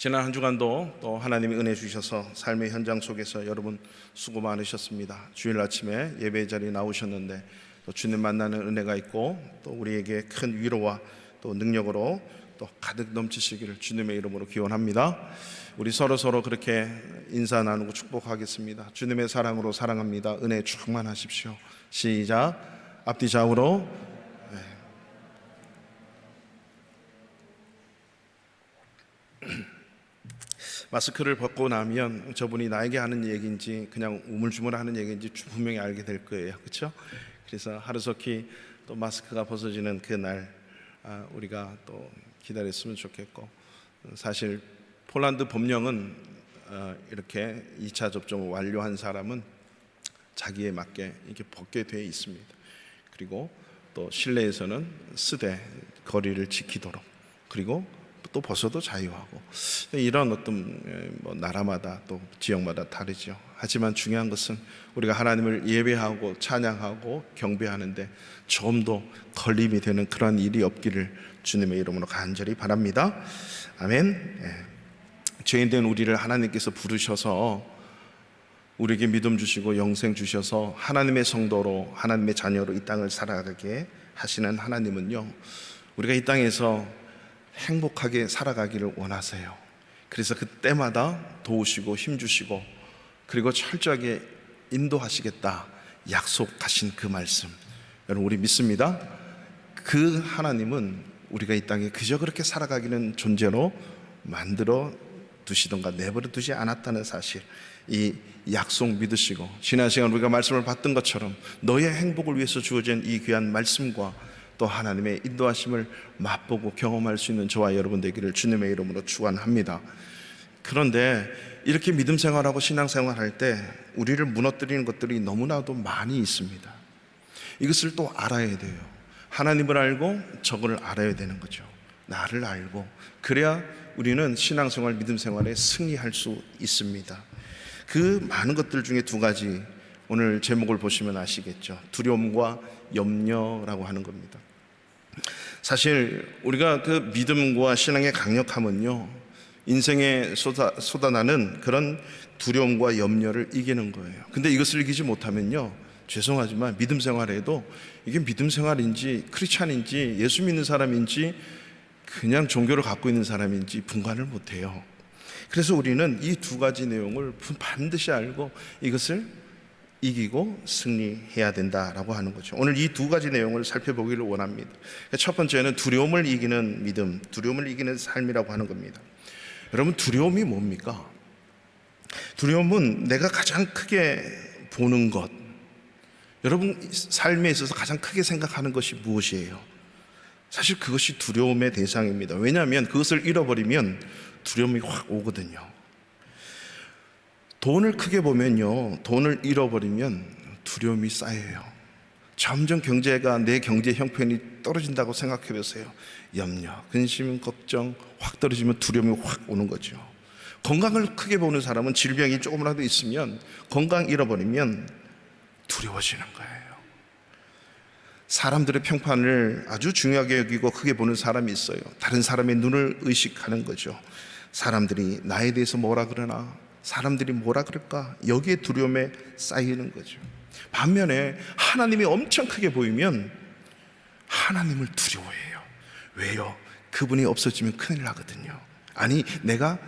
지난 한 주간도 또 하나님이 은혜 주셔서 삶의 현장 속에서 여러분 수고 많으셨습니다. 주일 아침에 예배 자리에 나오셨는데 또 주님 만나는 은혜가 있고 또 우리에게 큰 위로와 또 능력으로 또 가득 넘치시기를 주님의 이름으로 기원합니다. 우리 서로 그렇게 인사 나누고 축복하겠습니다. 주님의 사랑으로 사랑합니다. 은혜 충만하십시오. 시작. 앞뒤 좌우로. 마스크를 벗고 나면 저분이 나에게 하는 얘기인지 그냥 우물쭈물하는 얘기인지 분명히 알게 될 거예요. 그렇죠? 그래서 하루속히 또 마스크가 벗어지는 그날 우리가 또 기다렸으면 좋겠고, 사실 폴란드 법령은 이렇게 2차 접종을 완료한 사람은 자기에 맞게 이렇게 벗게 되어 있습니다. 그리고 또 실내에서는 쓰되 거리를 지키도록, 그리고 또 벗어도 자유하고, 이런 어떤 나라마다 또 지역마다 다르죠. 하지만 중요한 것은 우리가 하나님을 예배하고 찬양하고 경배하는데 좀 더 걸림이 되는 그런 일이 없기를 주님의 이름으로 간절히 바랍니다. 아멘. 죄인된 우리를 하나님께서 부르셔서 우리에게 믿음 주시고 영생 주셔서 하나님의 성도로, 하나님의 자녀로 이 땅을 살아가게 하시는 하나님은요, 우리가 이 땅에서 행복하게 살아가기를 원하세요. 그래서 그때마다 도우시고 힘주시고 그리고 철저하게 인도하시겠다 약속하신 그 말씀, 여러분 우리 믿습니다. 그 하나님은 우리가 이 땅에 그저 그렇게 살아가기는 존재로 만들어 두시던가 내버려 두지 않았다는 사실, 이 약속 믿으시고 지난 시간 우리가 말씀을 받던 것처럼 너의 행복을 위해서 주어진 이 귀한 말씀과 또 하나님의 인도하심을 맛보고 경험할 수 있는 저와 여러분 되기를 주님의 이름으로 축원합니다. 그런데 이렇게 믿음 생활하고 신앙 생활할 때 우리를 무너뜨리는 것들이 너무나도 많이 있습니다. 이것을 또 알아야 돼요. 하나님을 알고 저거를 알아야 되는 거죠. 나를 알고, 그래야 우리는 신앙생활, 믿음 생활에 승리할 수 있습니다. 그 많은 것들 중에 두 가지, 오늘 제목을 보시면 아시겠죠. 두려움과 염려라고 하는 겁니다. 사실 우리가 그 믿음과 신앙의 강력함은요, 인생에 쏟아나는 그런 두려움과 염려를 이기는 거예요. 근데 이것을 이기지 못하면요, 죄송하지만 믿음 생활에도 이게 믿음 생활인지 크리스찬인지 예수 믿는 사람인지 그냥 종교를 갖고 있는 사람인지 분간을 못해요. 그래서 우리는 이 두 가지 내용을 반드시 알고 이것을 이기고 승리해야 된다라고 하는 거죠. 오늘 이 두 가지 내용을 살펴보기를 원합니다. 첫 번째는 두려움을 이기는 믿음, 두려움을 이기는 삶이라고 하는 겁니다. 여러분, 두려움이 뭡니까? 두려움은 내가 가장 크게 보는 것, 여러분 삶에 있어서 가장 크게 생각하는 것이 무엇이에요? 사실 그것이 두려움의 대상입니다. 왜냐하면 그것을 잃어버리면 두려움이 확 오거든요. 돈을 크게 보면요, 돈을 잃어버리면 두려움이 쌓여요. 점점 내 경제 형편이 떨어진다고 생각해 보세요. 염려, 근심, 걱정 확 떨어지면 두려움이 확 오는 거죠. 건강을 크게 보는 사람은 질병이 조금이라도 있으면, 건강 잃어버리면 두려워지는 거예요. 사람들의 평판을 아주 중요하게 여기고 크게 보는 사람이 있어요. 다른 사람의 눈을 의식하는 거죠. 사람들이 나에 대해서 뭐라 그러나, 사람들이 뭐라 그럴까, 여기에 두려움에 쌓이는 거죠. 반면에 하나님이 엄청 크게 보이면 하나님을 두려워해요. 왜요? 그분이 없어지면 큰일 나거든요. 아니, 내가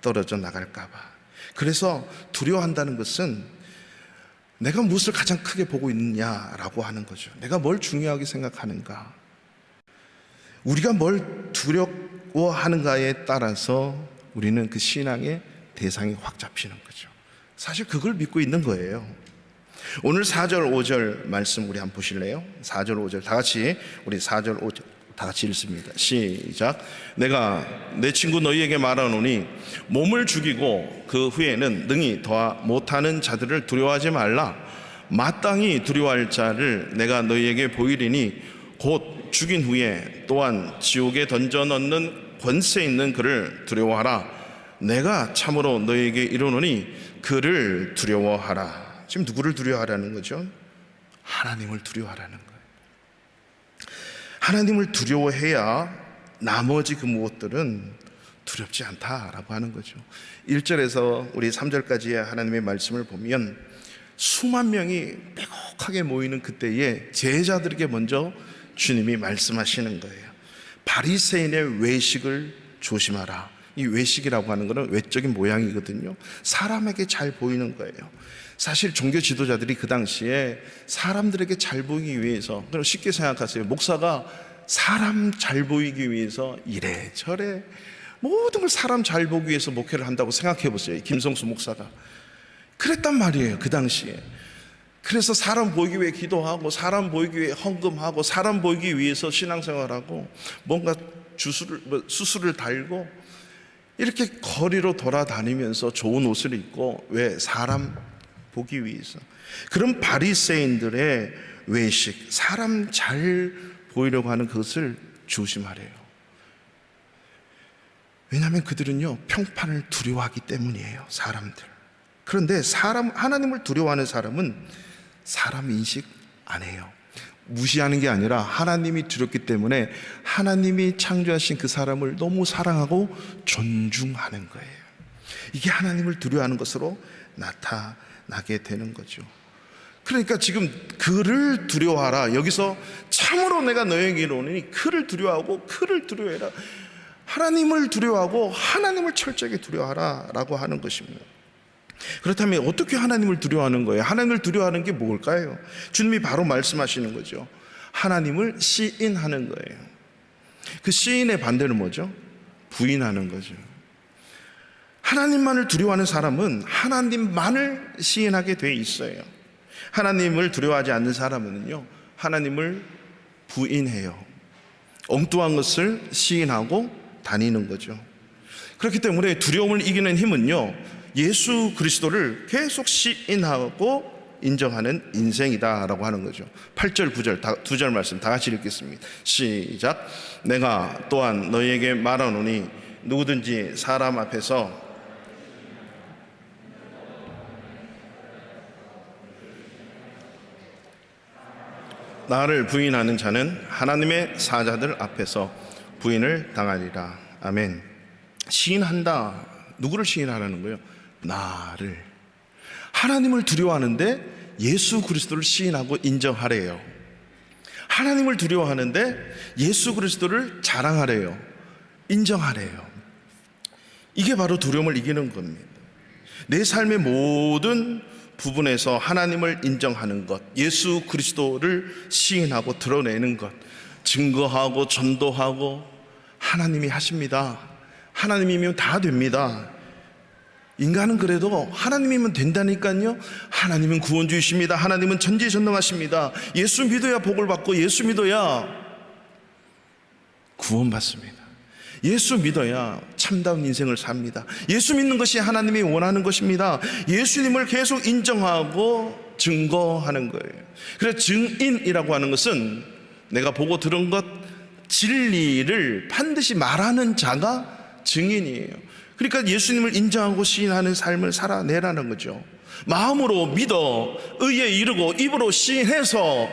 떨어져 나갈까 봐. 그래서 두려워한다는 것은 내가 무엇을 가장 크게 보고 있느냐라고 하는 거죠. 내가 뭘 중요하게 생각하는가, 우리가 뭘 두려워하는가에 따라서 우리는 그 신앙의 대상이 확 잡히는 거죠. 사실 그걸 믿고 있는 거예요. 오늘 4절 5절 말씀 우리 한번 보실래요? 4절 5절 다 같이, 우리 4절 5절 다 같이 읽습니다. 시작. 내가 내 친구 너희에게 말하노니 몸을 죽이고 그 후에는 능히 더 못하는 자들을 두려워하지 말라. 마땅히 두려워할 자를 내가 너희에게 보이리니 곧 죽인 후에 또한 지옥에 던져 넣는 권세 있는 그를 두려워하라. 내가 참으로 너희에게 이르노니 그를 두려워하라. 지금 누구를 두려워하라는 거죠? 하나님을 두려워하라는 거예요. 하나님을 두려워해야 나머지 그 무엇들은 두렵지 않다라고 하는 거죠. 1절에서 우리 3절까지의 하나님의 말씀을 보면 수만 명이 빼곡하게 모이는 그때에 제자들에게 먼저 주님이 말씀하시는 거예요. 바리새인의 외식을 조심하라. 이 외식이라고 하는 것은 외적인 모양이거든요. 사람에게 잘 보이는 거예요. 사실 종교 지도자들이 그 당시에 사람들에게 잘 보이기 위해서, 그럼 쉽게 생각하세요. 목사가 사람 잘 보이기 위해서 이래저래 모든 걸 사람 잘 보기 위해서 목회를 한다고 생각해 보세요. 김성수 목사가 그랬단 말이에요, 그 당시에. 그래서 사람 보이기 위해 기도하고, 사람 보이기 위해 헌금하고, 사람 보이기 위해서 신앙생활하고, 뭔가 수술을 달고, 이렇게 거리로 돌아다니면서 좋은 옷을 입고, 왜? 사람 보기 위해서. 그런 바리새인들의 외식, 사람 잘 보이려고 하는 그것을 조심하래요. 왜냐하면 그들은요, 평판을 두려워하기 때문이에요, 사람들. 그런데 하나님을 두려워하는 사람은 사람 인식 안 해요. 무시하는 게 아니라 하나님이 두렵기 때문에 하나님이 창조하신 그 사람을 너무 사랑하고 존중하는 거예요. 이게 하나님을 두려워하는 것으로 나타나게 되는 거죠. 그러니까 지금 그를 두려워하라. 여기서 참으로 내가 너에게 이르노니 그를 두려워하고 그를 두려워해라. 하나님을 두려워하고 하나님을 철저하게 두려워하라 라고 하는 것입니다. 그렇다면 어떻게 하나님을 두려워하는 거예요? 하나님을 두려워하는 게 뭘까요? 주님이 바로 말씀하시는 거죠. 하나님을 시인하는 거예요. 그 시인의 반대는 뭐죠? 부인하는 거죠. 하나님만을 두려워하는 사람은 하나님만을 시인하게 돼 있어요. 하나님을 두려워하지 않는 사람은요, 하나님을 부인해요. 엉뚱한 것을 시인하고 다니는 거죠. 그렇기 때문에 두려움을 이기는 힘은요, 예수 그리스도를 계속 시인하고 인정하는 인생이다라고 하는 거죠. 8절 9절 두 절 말씀 다 같이 읽겠습니다. 시작. 내가 또한 너희에게 말하노니 누구든지 사람 앞에서 나를 부인하는 자는 하나님의 사자들 앞에서 부인을 당하리라. 아멘. 시인한다. 누구를 시인하라는 거예요? 나를. 하나님을 두려워하는데 예수 그리스도를 시인하고 인정하래요. 하나님을 두려워하는데 예수 그리스도를 자랑하래요. 인정하래요. 이게 바로 두려움을 이기는 겁니다. 내 삶의 모든 부분에서 하나님을 인정하는 것, 예수 그리스도를 시인하고 드러내는 것, 증거하고 전도하고, 하나님이 하십니다. 하나님이면 다 됩니다. 인간은 그래도 하나님이면 된다니까요. 하나님은 구원주이십니다. 하나님은 전지전능하십니다. 예수 믿어야 복을 받고 예수 믿어야 구원받습니다. 예수 믿어야 참다운 인생을 삽니다. 예수 믿는 것이 하나님이 원하는 것입니다. 예수님을 계속 인정하고 증거하는 거예요. 그래서 증인이라고 하는 것은 내가 보고 들은 것, 진리를 반드시 말하는 자가 증인이에요. 그러니까 예수님을 인정하고 시인하는 삶을 살아내라는 거죠. 마음으로 믿어 의에 이르고 입으로 시인해서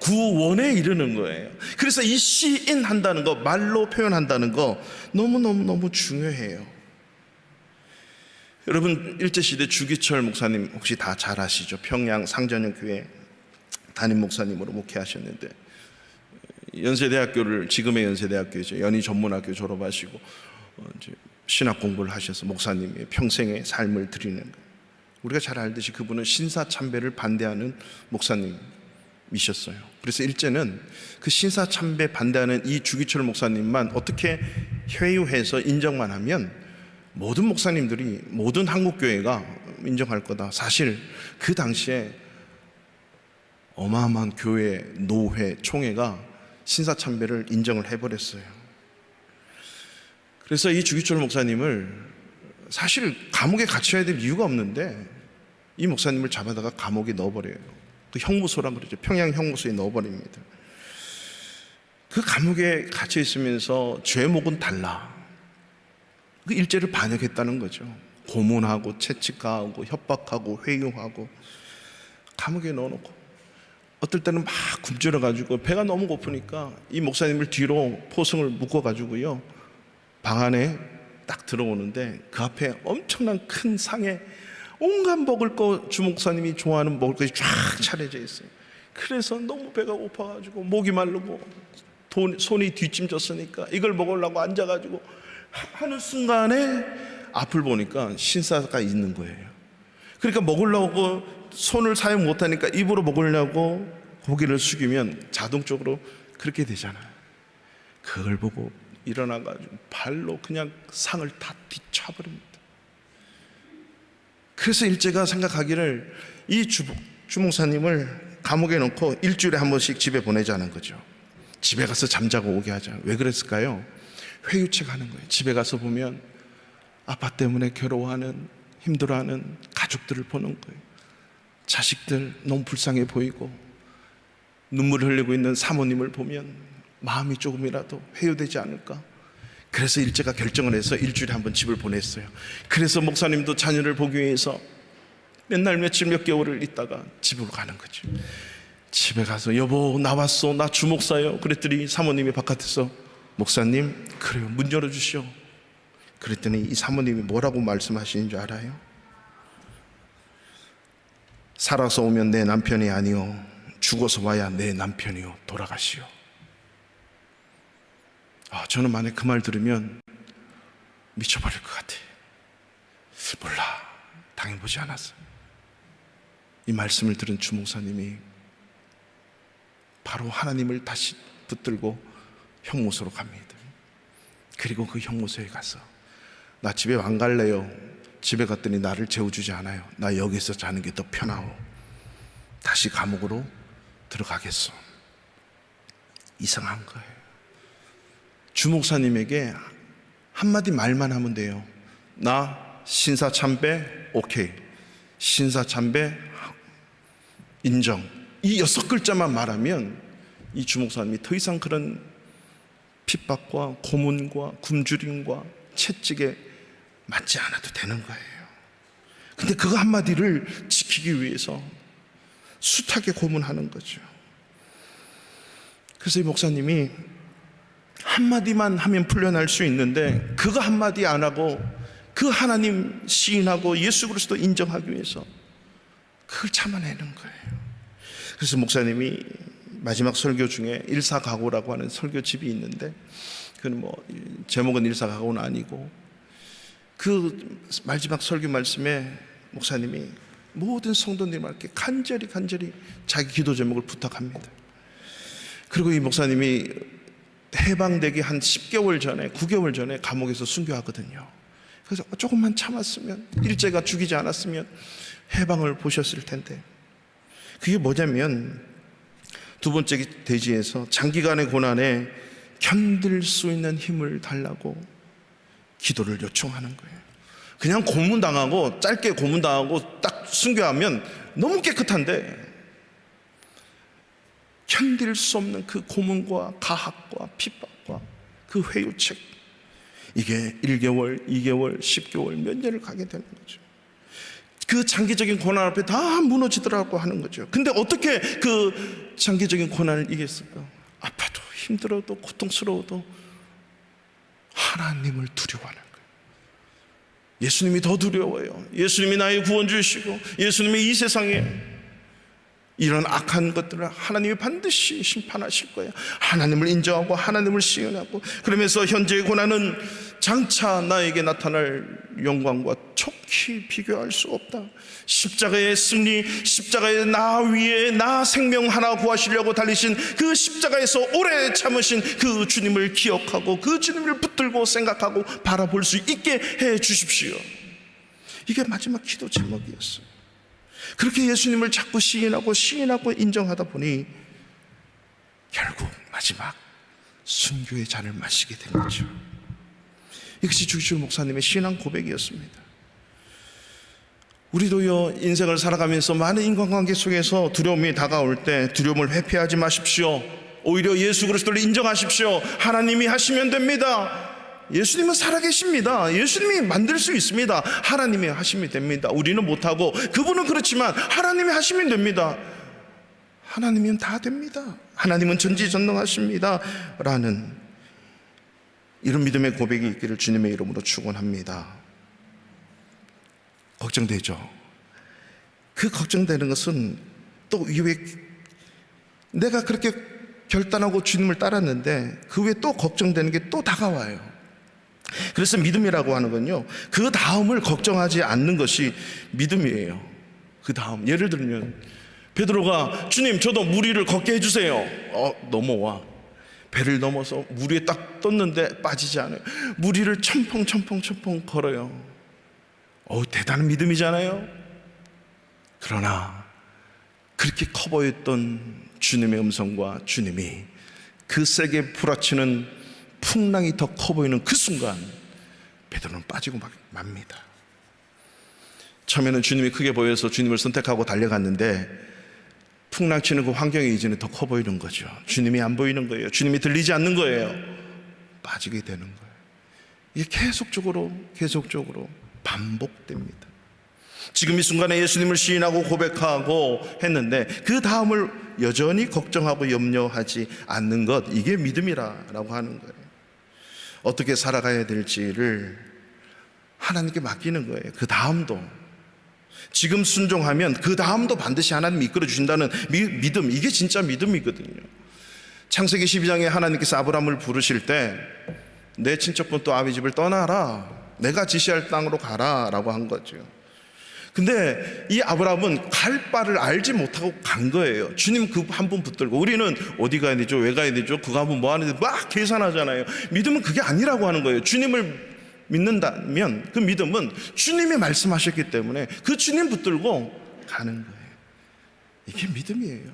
구원에 이르는 거예요. 그래서 이 시인한다는 거, 말로 표현한다는 거 너무 중요해요. 여러분, 일제시대 주기철 목사님 혹시 다 잘 아시죠? 평양 상전연교회 담임 목사님으로 목회하셨는데, 연세대학교를, 지금의 연세대학교죠, 연희전문학교 졸업하시고 이제 신학 공부를 하셔서 목사님의 평생의 삶을 드리는 거예요. 우리가 잘 알듯이 그분은 신사참배를 반대하는 목사님이셨어요. 그래서 일제는 그 신사참배 반대하는 이 주기철 목사님만 어떻게 회유해서 인정만 하면 모든 목사님들이, 모든 한국교회가 인정할 거다. 사실 그 당시에 어마어마한 교회, 노회, 총회가 신사참배를 인정을 해버렸어요. 그래서 이 주기철 목사님을 사실 감옥에 갇혀야 될 이유가 없는데 이 목사님을 잡아다가 감옥에 넣어버려요. 그 형무소란 그러죠. 평양 형무소에 넣어버립니다. 그 감옥에 갇혀 있으면서 죄목은 달라. 그 일제를 반역했다는 거죠. 고문하고 채찍가하고 협박하고 회유하고 감옥에 넣어놓고, 어떨 때는 막 굶주려가지고 배가 너무 고프니까 이 목사님을 뒤로 포승을 묶어가지고요, 방 안에 딱 들어오는데 그 앞에 엄청난 큰 상에 온갖 먹을 거 주목사님이 좋아하는 먹을 것이 쫙 차려져 있어요. 그래서 너무 배가 고파가지고 목이 마르고 손이 뒷짐졌으니까 이걸 먹으려고 앉아가지고 하는 순간에 앞을 보니까 신사가 있는 거예요. 그러니까 먹으려고 손을 사용 못하니까 입으로 먹으려고 고개를 숙이면 자동적으로 그렇게 되잖아요. 그걸 보고 일어나가지고 발로 그냥 상을 다 뒤쳐버립니다. 그래서 일제가 생각하기를 이 주목사님을 감옥에 넣고 일주일에 한 번씩 집에 보내자는 거죠. 집에 가서 잠자고 오게 하자. 왜 그랬을까요? 회유책 하는 거예요. 집에 가서 보면 아빠 때문에 괴로워하는, 힘들어하는 가족들을 보는 거예요. 자식들 너무 불쌍해 보이고 눈물을 흘리고 있는 사모님을 보면 마음이 조금이라도 회유되지 않을까. 그래서 일제가 결정을 해서 일주일에 한 번 집을 보냈어요. 그래서 목사님도 자녀를 보기 위해서 맨날 며칠 몇 개월을 있다가 집으로 가는 거죠. 집에 가서 여보 나왔어, 나 주목사요. 그랬더니 사모님이 바깥에서 목사님 그래요, 문 열어주시오. 그랬더니 이 사모님이 뭐라고 말씀하시는 줄 알아요? 살아서 오면 내 남편이 아니오, 죽어서 와야 내 남편이요, 돌아가시오. 저는 만약 그 말 들으면 미쳐버릴 것 같아. 몰라, 당해보지 않았어. 이 말씀을 들은 주목사님이 바로 하나님을 다시 붙들고 형무소로 갑니다. 그리고 그 형무소에 가서 나 집에 안 갈래요. 집에 갔더니 나를 재워주지 않아요. 나 여기서 자는 게 더 편하오. 다시 감옥으로 들어가겠소. 이상한 거예요. 주목사님에게 한마디 말만 하면 돼요. 나 신사참배 오케이, 신사참배 인정. 이 6글자만 말하면 이 주목사님이 더 이상 그런 핍박과 고문과 굶주림과 채찍에 맞지 않아도 되는 거예요. 근데 그거 한마디를 지키기 위해서 숱하게 고문하는 거죠. 그래서 이 목사님이 한마디만 하면 풀려날 수 있는데 그거 한마디 안 하고 그 하나님 시인하고 예수 그리스도 인정하기 위해서 그걸 참아내는 거예요. 그래서 목사님이 마지막 설교 중에 일사각오라고 하는 설교집이 있는데, 그건 뭐 제목은 일사각오는 아니고, 그 마지막 설교 말씀에 목사님이 모든 성도님한테 간절히 자기 기도 제목을 부탁합니다. 그리고 이 목사님이 해방되기 한 10개월 전에 9개월 전에 감옥에서 순교하거든요. 그래서 조금만 참았으면, 일제가 죽이지 않았으면 해방을 보셨을 텐데, 그게 뭐냐면 두 번째 대지에서 장기간의 고난에 견딜 수 있는 힘을 달라고 기도를 요청하는 거예요. 그냥 고문당하고 짧게 고문당하고 딱 순교하면 너무 깨끗한데, 견딜 수 없는 그 고문과 가학과 핍박과 그 회유책, 이게 1개월, 2개월, 10개월, 몇 년을 가게 되는 거죠. 그 장기적인 고난 앞에 다 무너지더라고 하는 거죠. 근데 어떻게 그 장기적인 고난을 이겼을까? 아파도 힘들어도 고통스러워도 하나님을 두려워하는 거예요. 예수님이 더 두려워요. 예수님이 나의 구원주시고 예수님이 이 세상에 이런 악한 것들을 하나님이 반드시 심판하실 거예요. 하나님을 인정하고 하나님을 시인하고, 그러면서 현재의 고난은 장차 나에게 나타날 영광과 척히 비교할 수 없다. 십자가의 승리, 십자가의 나 위에 나 생명 하나 구하시려고 달리신 그 십자가에서 오래 참으신 그 주님을 기억하고 그 주님을 붙들고 생각하고 바라볼 수 있게 해 주십시오. 이게 마지막 기도 제목이었어요. 그렇게 예수님을 자꾸 시인하고 인정하다 보니 결국 마지막 순교의 잔을 마시게 된 거죠. 이것이 주기철 목사님의 신앙 고백이었습니다. 우리도요, 인생을 살아가면서 많은 인간관계 속에서 두려움이 다가올 때 두려움을 회피하지 마십시오. 오히려 예수 그리스도를 인정하십시오. 하나님이 하시면 됩니다. 예수님은 살아계십니다. 예수님이 만들 수 있습니다. 하나님이 하시면 됩니다. 우리는 못하고 그분은 그렇지만 하나님이 하시면 됩니다. 하나님은 다 됩니다. 하나님은 전지전능하십니다 라는 이런 믿음의 고백이 있기를 주님의 이름으로 축원합니다. 걱정되죠. 그 걱정되는 것은 또 이후에 내가 그렇게 결단하고 주님을 따랐는데 그 후에 또 걱정되는 게 또 다가와요. 그래서 믿음이라고 하는 건요, 그 다음을 걱정하지 않는 것이 믿음이에요. 그 다음, 예를 들면 베드로가 주님 저도 물 위를 걷게 해주세요. 넘어와. 배를 넘어서 물 위에 딱 떴는데 빠지지 않아요. 물 위를 첨펑 걸어요. 대단한 믿음이잖아요. 그러나 그렇게 커 보였던 주님의 음성과 주님이 그 세게 불어치는 풍랑이 더 커 보이는 그 순간 베드로는 빠지고 맙니다. 처음에는 주님이 크게 보여서 주님을 선택하고 달려갔는데 풍랑치는 그 환경의 이전에 더 커 보이는 거죠. 주님이 안 보이는 거예요. 주님이 들리지 않는 거예요. 빠지게 되는 거예요. 이게 계속적으로 반복됩니다. 지금 이 순간에 예수님을 시인하고 고백하고 했는데 그 다음을 여전히 걱정하고 염려하지 않는 것, 이게 믿음이라고 하는 거예요. 어떻게 살아가야 될지를 하나님께 맡기는 거예요. 그 다음도 지금 순종하면 그 다음도 반드시 하나님이 이끌어 주신다는 믿음, 이게 진짜 믿음이거든요. 창세기 12장에 하나님께서 아브라함을 부르실 때 내 친척분 또 아비 집을 떠나라, 내가 지시할 땅으로 가라 라고 한 거죠. 근데 이 아브라함은 갈 바를 알지 못하고 간 거예요. 주님 그 한 분 붙들고, 우리는 어디 가야 되죠, 왜 가야 되죠, 그거 하면 뭐 하는데 막 계산하잖아요. 믿음은 그게 아니라고 하는 거예요. 주님을 믿는다면 그 믿음은 주님이 말씀하셨기 때문에 그 주님 붙들고 가는 거예요. 이게 믿음이에요.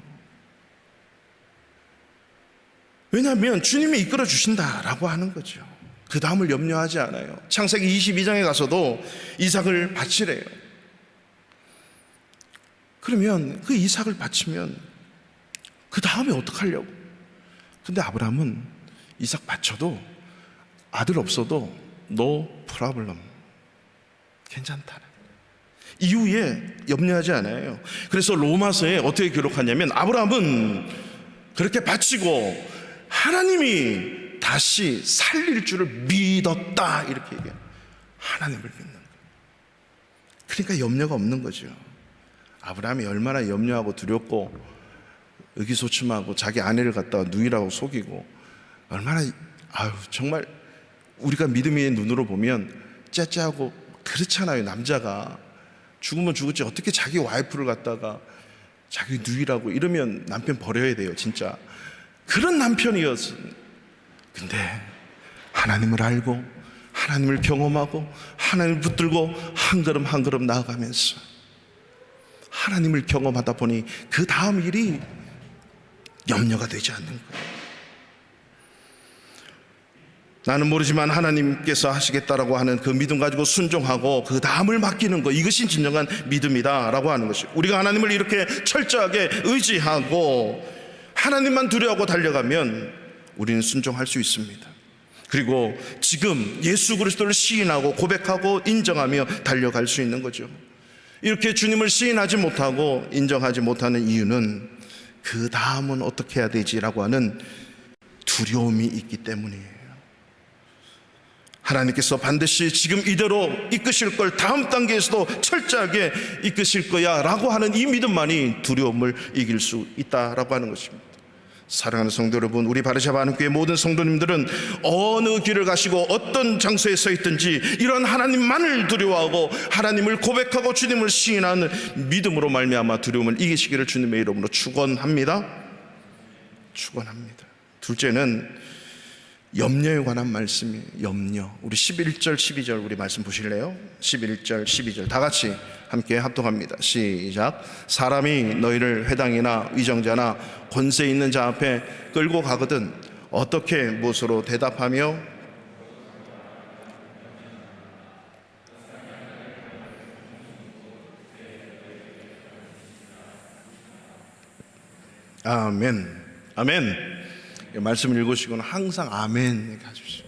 왜냐하면 주님이 이끌어 주신다라고 하는 거죠. 그 다음을 염려하지 않아요. 창세기 22장에 가서도 이삭을 바치래요. 그러면 그 이삭을 바치면 그 다음에 어떡하려고? 근데 아브라함은 이삭 바쳐도 아들 없어도 no problem, 괜찮다. 이후에 염려하지 않아요. 그래서 로마서에 어떻게 기록하냐면 아브라함은 그렇게 바치고 하나님이 다시 살릴 줄을 믿었다, 이렇게 얘기해요. 하나님을 믿는 거예요. 그러니까 염려가 없는 거죠. 아브라함이 얼마나 염려하고 두렵고 의기소침하고 자기 아내를 갖다가 누이라고 속이고 얼마나 정말 우리가 믿음의 눈으로 보면 째째하고 그렇잖아요. 남자가 죽으면 죽었지 어떻게 자기 와이프를 갖다가 자기 누이라고 이러면 남편 버려야 돼요. 진짜 그런 남편이었어요. 근데 하나님을 알고 하나님을 경험하고 하나님을 붙들고 한 걸음 한 걸음 나아가면서 하나님을 경험하다 보니 그 다음 일이 염려가 되지 않는 거예요. 나는 모르지만 하나님께서 하시겠다라고 하는 그 믿음 가지고 순종하고 그 다음을 맡기는 것, 이것이 진정한 믿음이다라고 하는 것이죠. 우리가 하나님을 이렇게 철저하게 의지하고 하나님만 두려워하고 달려가면 우리는 순종할 수 있습니다. 그리고 지금 예수 그리스도를 시인하고 고백하고 인정하며 달려갈 수 있는 거죠. 이렇게 주님을 시인하지 못하고 인정하지 못하는 이유는 그 다음은 어떻게 해야 되지라고 하는 두려움이 있기 때문이에요. 하나님께서 반드시 지금 이대로 이끄실 걸 다음 단계에서도 철저하게 이끄실 거야 라고 하는 이 믿음만이 두려움을 이길 수 있다라고 하는 것입니다. 사랑하는 성도 여러분, 우리 바르샤바 하나님교회 모든 성도님들은 어느 길을 가시고 어떤 장소에 서 있든지 이런 하나님만을 두려워하고 하나님을 고백하고 주님을 시인하는 믿음으로 말미암아 두려움을 이기시기를 주님의 이름으로 축원합니다. 둘째는 염려에 관한 말씀이에요. 염려. 우리 11절 12절 우리 말씀 보실래요? 11절 12절 다 같이 함께 합독합니다. 시작. 사람이 너희를 회당이나 위정자나 권세 있는 자 앞에 끌고 가거든 어떻게 무엇으로 대답하며 아멘. 아멘. 말씀을 읽으시고는 항상 아멘 하십시오.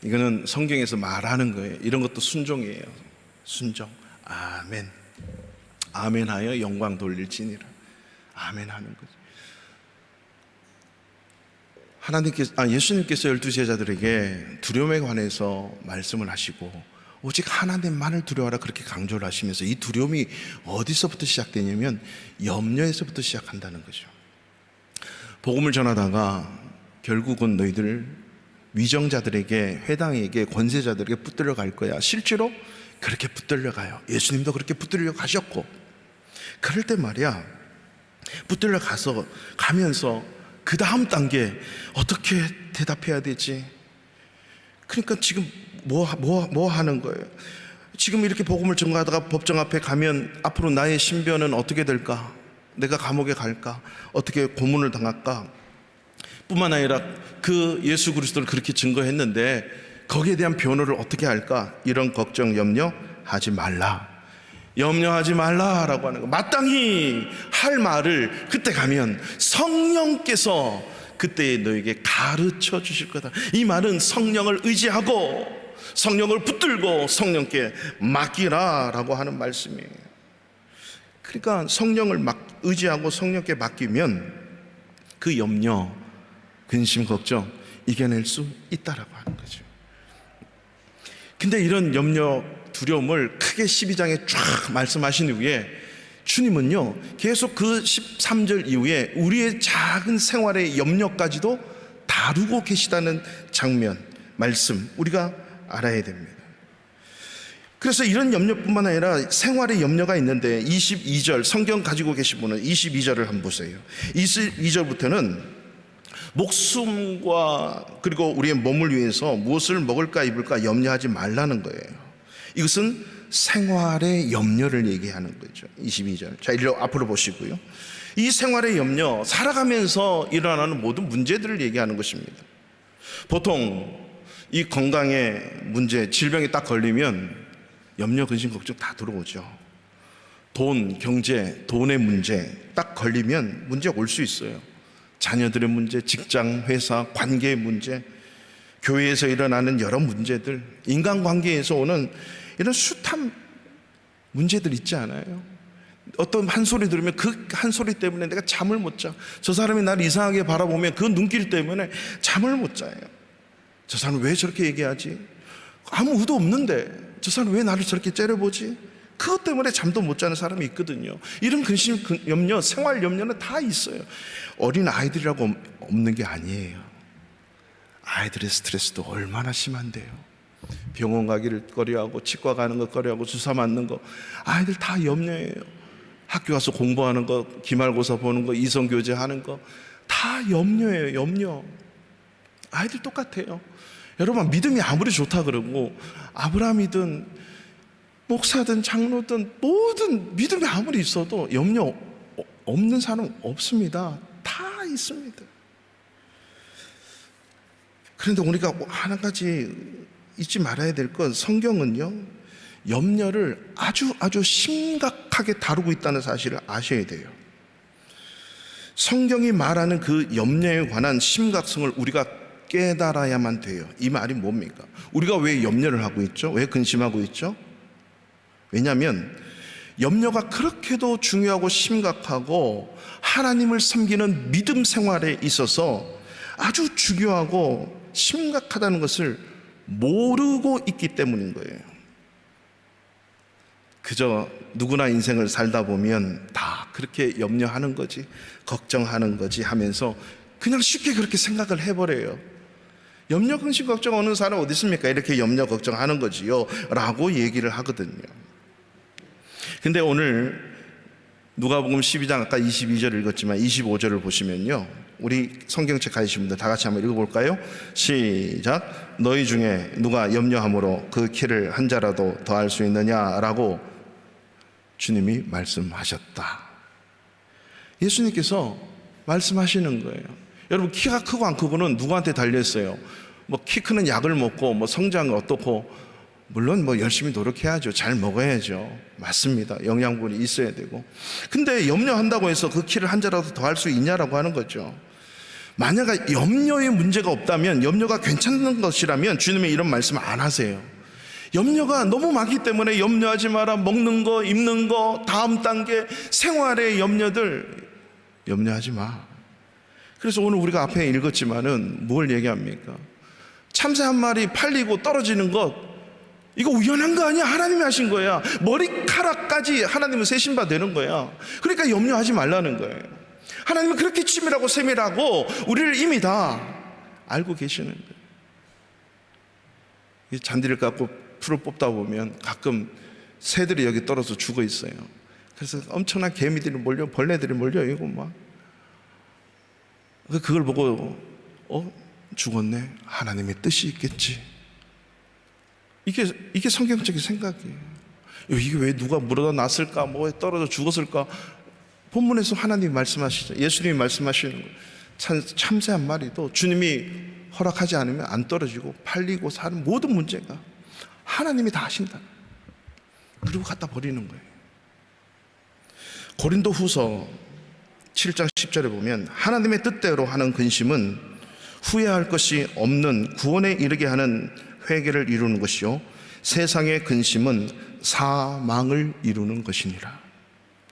이거는 성경에서 말하는 거예요. 이런 것도 순종이에요. 순종. 아멘. 아멘하여 영광 돌릴지니라. 아멘 하는 거죠. 예수님께서 12제자들에게 두려움에 관해서 말씀을 하시고 오직 하나님만을 두려워하라 그렇게 강조를 하시면서 이 두려움이 어디서부터 시작되냐면 염려에서부터 시작한다는 거죠. 복음을 전하다가 결국은 너희들 위정자들에게, 회당에게, 권세자들에게 붙들려 갈 거야. 실제로 그렇게 붙들려 가요. 예수님도 그렇게 붙들려 가셨고, 그럴 때 말이야, 붙들려 가면서 그 다음 단계 어떻게 대답해야 되지? 그러니까 지금 뭐 하는 거예요? 지금 이렇게 복음을 전가하다가 법정 앞에 가면 앞으로 나의 신변은 어떻게 될까? 내가 감옥에 갈까? 어떻게 고문을 당할까? 뿐만 아니라 그 예수 그리스도를 그렇게 증거했는데 거기에 대한 변호를 어떻게 할까? 이런 걱정, 염려하지 말라. 염려하지 말라라고 하는 거. 마땅히 할 말을 그때 가면 성령께서 그때 너에게 가르쳐 주실 거다. 이 말은 성령을 의지하고 성령을 붙들고 성령께 맡기라라고 하는 말씀이에요. 그러니까 성령을 의지하고 성령께 맡기면 그 염려, 근심, 걱정 이겨낼 수 있다라고 하는 거죠. 근데 이런 염려, 두려움을 크게 12장에 쫙 말씀하신 이후에 주님은요 계속 그 13절 이후에 우리의 작은 생활의 염려까지도 다루고 계시다는 장면, 말씀 우리가 알아야 됩니다. 그래서 이런 염려뿐만 아니라 생활의 염려가 있는데 22절 성경 가지고 계신 분은 22절을 한번 보세요. 22절부터는 목숨과 그리고 우리의 몸을 위해서 무엇을 먹을까 입을까 염려하지 말라는 거예요. 이것은 생활의 염려를 얘기하는 거죠. 22절. 자, 이리 앞으로 보시고요. 이 생활의 염려, 살아가면서 일어나는 모든 문제들을 얘기하는 것입니다. 보통 이 건강의 문제, 질병에 딱 걸리면 염려, 근심, 걱정 다 들어오죠. 돈, 경제, 돈의 문제 딱 걸리면 문제 올 수 있어요. 자녀들의 문제, 직장, 회사, 관계의 문제, 교회에서 일어나는 여러 문제들, 인간관계에서 오는 이런 숱한 문제들 있지 않아요? 어떤 한 소리 들으면 그 한 소리 때문에 내가 잠을 못 자. 저 사람이 나를 이상하게 바라보면 그 눈길 때문에 잠을 못 자요. 저 사람은 왜 저렇게 얘기하지? 아무 의도 없는데 저 사람은 왜 나를 저렇게 째려보지? 그것 때문에 잠도 못 자는 사람이 있거든요. 이런 근심, 염려, 생활 염려는 다 있어요. 어린 아이들이라고 없는 게 아니에요. 아이들의 스트레스도 얼마나 심한데요. 병원 가기를 꺼려하고 치과 가는 거 꺼려하고 주사 맞는 거 아이들 다 염려예요. 학교 가서 공부하는 거, 기말고사 보는 거, 이성교제 하는 거 다 염려예요. 염려. 아이들 똑같아요. 여러분 믿음이 아무리 좋다 그러고 아브라함이든 목사든 장로든 모든 믿음이 아무리 있어도 염려 없는 사람 없습니다. 다 있습니다. 그런데 우리가 한 가지 잊지 말아야 될 건 성경은요 염려를 아주 심각하게 다루고 있다는 사실을 아셔야 돼요. 성경이 말하는 그 염려에 관한 심각성을 우리가 깨달아야만 돼요. 이 말이 뭡니까? 우리가 왜 염려를 하고 있죠? 왜 근심하고 있죠? 왜냐하면 염려가 그렇게도 중요하고 심각하고 하나님을 섬기는 믿음 생활에 있어서 아주 중요하고 심각하다는 것을 모르고 있기 때문인 거예요. 그저 누구나 인생을 살다 보면 다 그렇게 염려하는 거지, 걱정하는 거지 하면서 그냥 쉽게 그렇게 생각을 해버려요. 염려, 근심, 걱정 없는 사람 어디 있습니까? 이렇게 염려, 걱정하는 거지요 라고 얘기를 하거든요. 근데 오늘 누가복음 12장 아까 22절을 읽었지만 25절을 보시면요, 우리 성경책 가지신 분들 다 같이 한번 읽어볼까요? 시작. 너희 중에 누가 염려함으로 그 키를 한 자라도 더할 수 있느냐라고 주님이 말씀하셨다. 예수님께서 말씀하시는 거예요. 여러분 키가 크고 안 크고는 누구한테 달려있어요? 뭐 키 크는 약을 먹고 뭐 성장은 어떻고, 물론 뭐 열심히 노력해야죠. 잘 먹어야죠. 맞습니다. 영양분이 있어야 되고. 근데 염려한다고 해서 그 키를 한 자라도 더 할 수 있냐라고 하는 거죠. 만약 염려의 문제가 없다면, 염려가 괜찮은 것이라면 주님이 이런 말씀 안 하세요. 염려가 너무 많기 때문에 염려하지 마라. 먹는 거, 입는 거, 다음 단계 생활의 염려들 염려하지 마. 그래서 오늘 우리가 앞에 읽었지만은 뭘 얘기합니까? 참새 한 마리 팔리고 떨어지는 것, 이거 우연한 거 아니야. 하나님이 하신 거야. 머리카락까지 하나님은 세신 바 되는 거야. 그러니까 염려하지 말라는 거예요. 하나님은 그렇게 치밀하고 세밀하고 우리를 이미 다 알고 계시는 거예요. 이 잔디를 깎고 풀을 뽑다 보면 가끔 새들이 여기 떨어져 죽어 있어요. 그래서 엄청난 개미들이 몰려, 벌레들이 몰려, 이거 막. 그걸 보고 죽었네. 하나님의 뜻이 있겠지. 이게 성경적인 생각이에요. 이게 왜 누가 물어다 놨을까? 뭐 떨어져 죽었을까? 본문에서 하나님이 말씀하시죠. 예수님이 말씀하시는 거예요. 참새 한 마리도 주님이 허락하지 않으면 안 떨어지고 팔리고 사는 모든 문제가 하나님이 다 하신다. 그리고 갖다 버리는 거예요. 고린도 후서 7장 10절에 보면 하나님의 뜻대로 하는 근심은 후회할 것이 없는 구원에 이르게 하는 회개를 이루는 것이요 세상의 근심은 사망을 이루는 것이니라.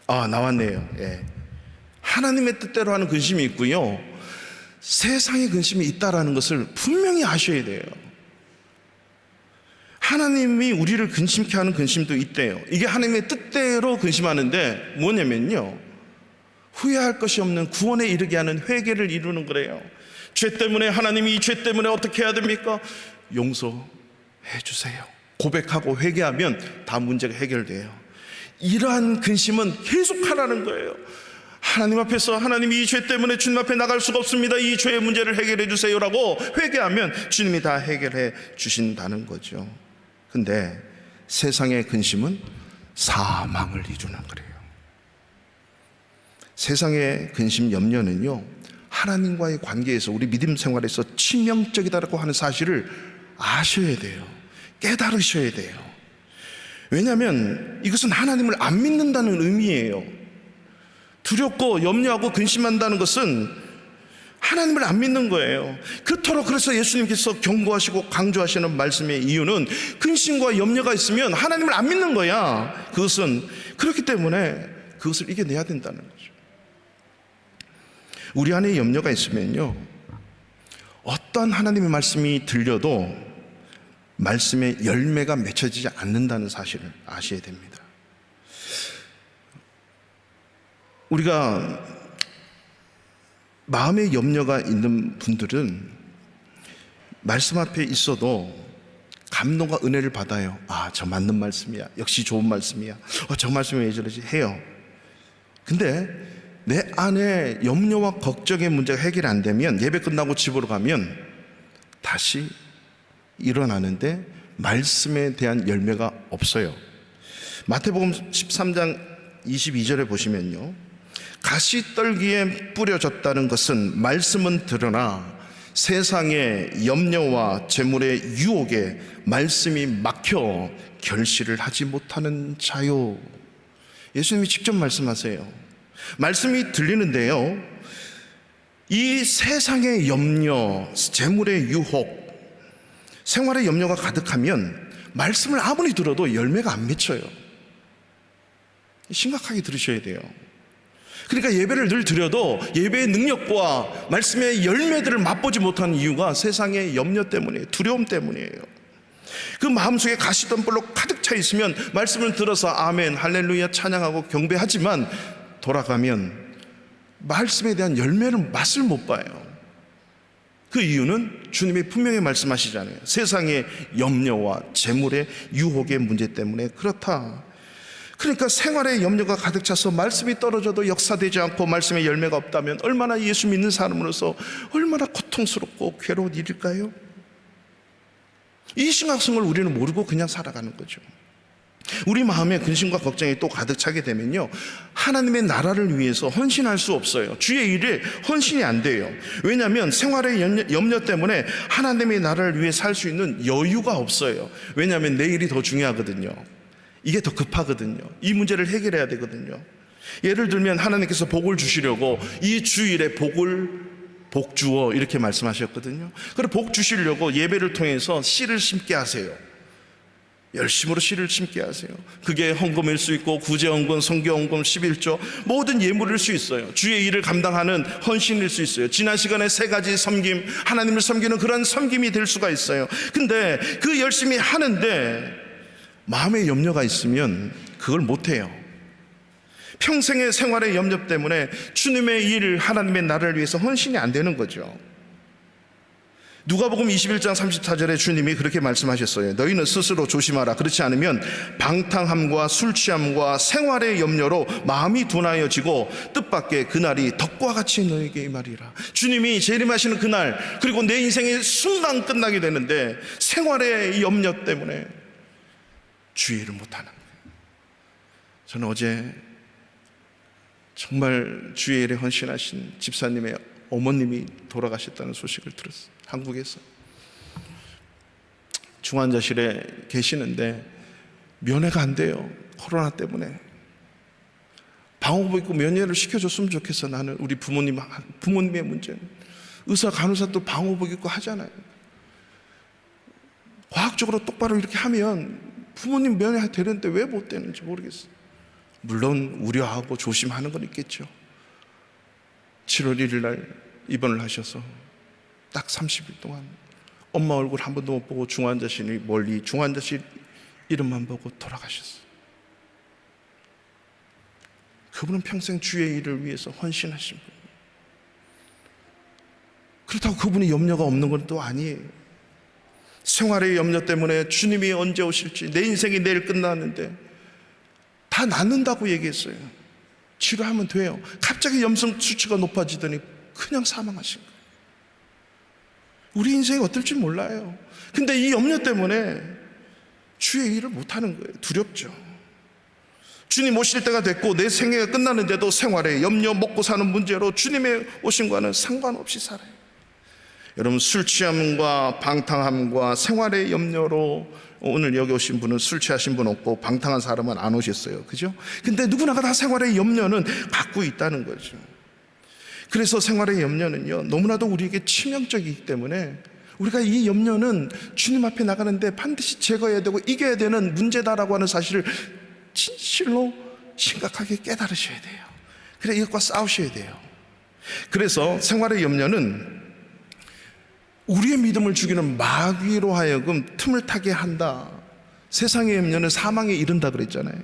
나왔네요. 예. 하나님의 뜻대로 하는 근심이 있고요, 세상의 근심이 있다라는 것을 분명히 아셔야 돼요. 하나님이 우리를 근심케 하는 근심도 있대요. 이게 하나님의 뜻대로 근심하는데 뭐냐면요, 후회할 것이 없는 구원에 이르게 하는 회개를 이루는 거래요. 죄 때문에, 하나님이 이 죄 때문에 어떻게 해야 됩니까? 용서해 주세요. 고백하고 회개하면 다 문제가 해결돼요. 이러한 근심은 계속 하라는 거예요. 하나님 앞에서 하나님이 이 죄 때문에 주님 앞에 나갈 수가 없습니다. 이 죄의 문제를 해결해 주세요라고 회개하면 주님이 다 해결해 주신다는 거죠. 근데 세상의 근심은 사망을 이루는 거래요. 세상의 근심, 염려는요, 하나님과의 관계에서, 우리 믿음 생활에서 치명적이다라고 하는 사실을 아셔야 돼요. 깨달으셔야 돼요. 왜냐하면 이것은 하나님을 안 믿는다는 의미예요. 두렵고 염려하고 근심한다는 것은 하나님을 안 믿는 거예요. 그토록 그래서 예수님께서 경고하시고 강조하시는 말씀의 이유는 근심과 염려가 있으면 하나님을 안 믿는 거야. 그것은 그렇기 때문에 그것을 이겨내야 된다는 거죠. 우리 안에 염려가 있으면요, 어떤 하나님의 말씀이 들려도 말씀의 열매가 맺혀지지 않는다는 사실을 아셔야 됩니다. 우리가 마음의 염려가 있는 분들은 말씀 앞에 있어도 감동과 은혜를 받아요. 저 맞는 말씀이야. 역시 좋은 말씀이야. 저 말씀이 왜 저러지? 해요. 근데 내 안에 염려와 걱정의 문제가 해결이 안 되면, 예배 끝나고 집으로 가면 다시 일어나는데 말씀에 대한 열매가 없어요. 마태복음 13장 22절에 보시면요, 가시떨기에 뿌려졌다는 것은 말씀은 드러나 세상의 염려와 재물의 유혹에 말씀이 막혀 결실을 하지 못하는 자요. 예수님이 직접 말씀하세요. 말씀이 들리는데요, 이 세상의 염려, 재물의 유혹, 생활의 염려가 가득하면 말씀을 아무리 들어도 열매가 안 맺혀요. 심각하게 들으셔야 돼요. 그러니까 예배를 늘 드려도 예배의 능력과 말씀의 열매들을 맛보지 못하는 이유가 세상의 염려 때문이에요. 두려움 때문이에요. 그 마음속에 가시덤불로 가득 차 있으면 말씀을 들어서 아멘, 할렐루야 찬양하고 경배하지만 돌아가면 말씀에 대한 열매를 맛을 못 봐요. 그 이유는 주님이 분명히 말씀하시잖아요. 세상의 염려와 재물의 유혹의 문제 때문에 그렇다. 그러니까 생활에 염려가 가득 차서 말씀이 떨어져도 역사되지 않고 말씀의 열매가 없다면 얼마나 예수 믿는 사람으로서 얼마나 고통스럽고 괴로운 일일까요? 이 심각성을 우리는 모르고 그냥 살아가는 거죠. 우리 마음에 근심과 걱정이 또 가득 차게 되면요, 하나님의 나라를 위해서 헌신할 수 없어요. 주의 일에 헌신이 안 돼요. 왜냐하면 생활의 염려 때문에 하나님의 나라를 위해 살 수 있는 여유가 없어요. 왜냐하면 내일이 더 중요하거든요. 이게 더 급하거든요. 이 문제를 해결해야 되거든요. 예를 들면 하나님께서 복을 주시려고 이 주일에 복 주어 이렇게 말씀하셨거든요. 그래서 복 주시려고 예배를 통해서 씨를 심게 하세요. 열심으로 씨를 심게 하세요. 그게 헌금일 수 있고 구제헌금, 성교헌금, 11조 모든 예물일 수 있어요. 주의 일을 감당하는 헌신일 수 있어요. 지난 시간에 3가지 섬김, 하나님을 섬기는 그런 섬김이 될 수가 있어요. 근데 그 열심히 하는데 마음에 염려가 있으면 그걸 못해요. 평생의 생활의 염려 때문에 주님의 일, 하나님의 나라를 위해서 헌신이 안 되는 거죠. 누가복음 21장 34절에 주님이 그렇게 말씀하셨어요. 너희는 스스로 조심하라. 그렇지 않으면 방탕함과 술취함과 생활의 염려로 마음이 둔하여지고 뜻밖의 그날이 덕과 같이 너에게 임하리라. 주님이 재림하시는 그날, 그리고 내 인생의 순간 끝나게 되는데 생활의 염려 때문에 주의 일을 못하는 거예요. 저는 어제 정말 주의 일에 헌신하신 집사님의 어머님이 돌아가셨다는 소식을 들었어요. 한국에서 중환자실에 계시는데 면회가 안 돼요. 코로나 때문에. 방호복 입고 면회를 시켜줬으면 좋겠어. 나는 우리 부모님의 문제는 의사 간호사도 방호복 입고 하잖아요. 과학적으로 똑바로 이렇게 하면 부모님 면회 되는데 왜 못 되는지 모르겠어요. 물론 우려하고 조심하는 건 있겠죠. 7월 1일 날 입원을 하셔서 딱 30일 동안 엄마 얼굴 한 번도 못 보고 중환자실이 멀리 중환자실 이름만 보고 돌아가셨어요. 그분은 평생 주의 일을 위해서 헌신하신 분. 그렇다고 그분이 염려가 없는 건 또 아니에요. 생활의 염려 때문에 주님이 언제 오실지, 내 인생이 내일 끝나는데 다 낫는다고 얘기했어요. 치료하면 돼요. 갑자기 염증 수치가 높아지더니 그냥 사망하신 거예요. 우리 인생이 어떨지 몰라요. 근데 이 염려 때문에 주의 일을 못하는 거예요. 두렵죠. 주님 오실 때가 됐고 내 생애가 끝나는데도 생활에 염려, 먹고 사는 문제로 주님의 오심과는 상관없이 살아요. 여러분, 술 취함과 방탕함과 생활의 염려로 오늘 여기 오신 분은 술 취하신 분 없고 방탕한 사람은 안 오셨어요. 그죠? 근데 누구나가 다 생활의 염려는 갖고 있다는 거죠. 그래서 생활의 염려는요, 너무나도 우리에게 치명적이기 때문에 우리가 이 염려는 주님 앞에 나가는데 반드시 제거해야 되고 이겨야 되는 문제다라고 하는 사실을 진실로 심각하게 깨달으셔야 돼요. 그래, 이것과 싸우셔야 돼요. 그래서 생활의 염려는 우리의 믿음을 죽이는 마귀로 하여금 틈을 타게 한다. 세상의 염려는 사망에 이른다 그랬잖아요.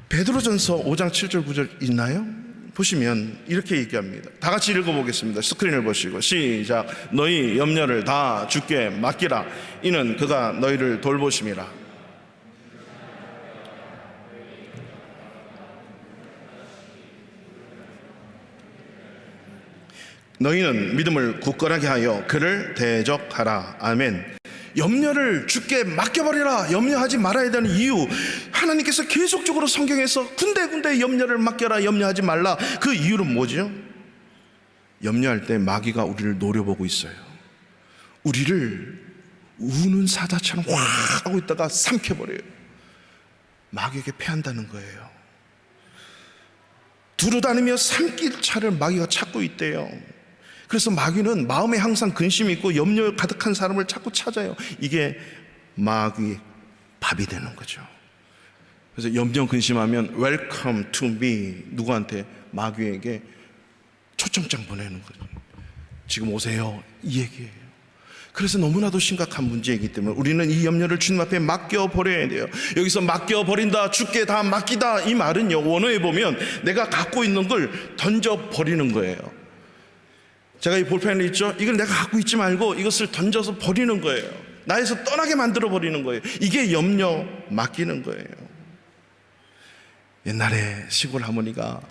베드로전서 5장 7절 9절 있나요? 보시면 이렇게 얘기합니다. 다 같이 읽어보겠습니다. 스크린을 보시고 시작. 너희 염려를 다 주께 맡기라. 이는 그가 너희를 돌보심이라. 너희는 믿음을 굳건하게 하여 그를 대적하라. 아멘. 염려를 주께 맡겨버리라. 염려하지 말아야 되는 이유, 하나님께서 계속적으로 성경에서 군데군데 염려를 맡겨라, 염려하지 말라. 그 이유는 뭐죠? 염려할 때 마귀가 우리를 노려보고 있어요. 우리를 우는 사자처럼 확 하고 있다가 삼켜버려요. 마귀에게 패한다는 거예요. 두루다니며 삼킬 차를 마귀가 찾고 있대요. 그래서 마귀는 마음에 항상 근심이 있고 염려 가득한 사람을 자꾸 찾아요. 이게 마귀의 밥이 되는 거죠. 그래서 염려 근심하면 Welcome to me, 누구한테? 마귀에게 초청장 보내는 거죠. 지금 오세요, 이 얘기예요. 그래서 너무나도 심각한 문제이기 때문에 우리는 이 염려를 주님 앞에 맡겨버려야 돼요. 여기서 맡겨버린다, 주께 다 맡기다, 이 말은요, 원어에 보면 내가 갖고 있는 걸 던져버리는 거예요. 제가 이 볼펜이 있죠? 이걸 내가 갖고 있지 말고 이것을 던져서 버리는 거예요. 나에서 떠나게 만들어 버리는 거예요. 이게 염려 맡기는 거예요. 옛날에 시골 할머니가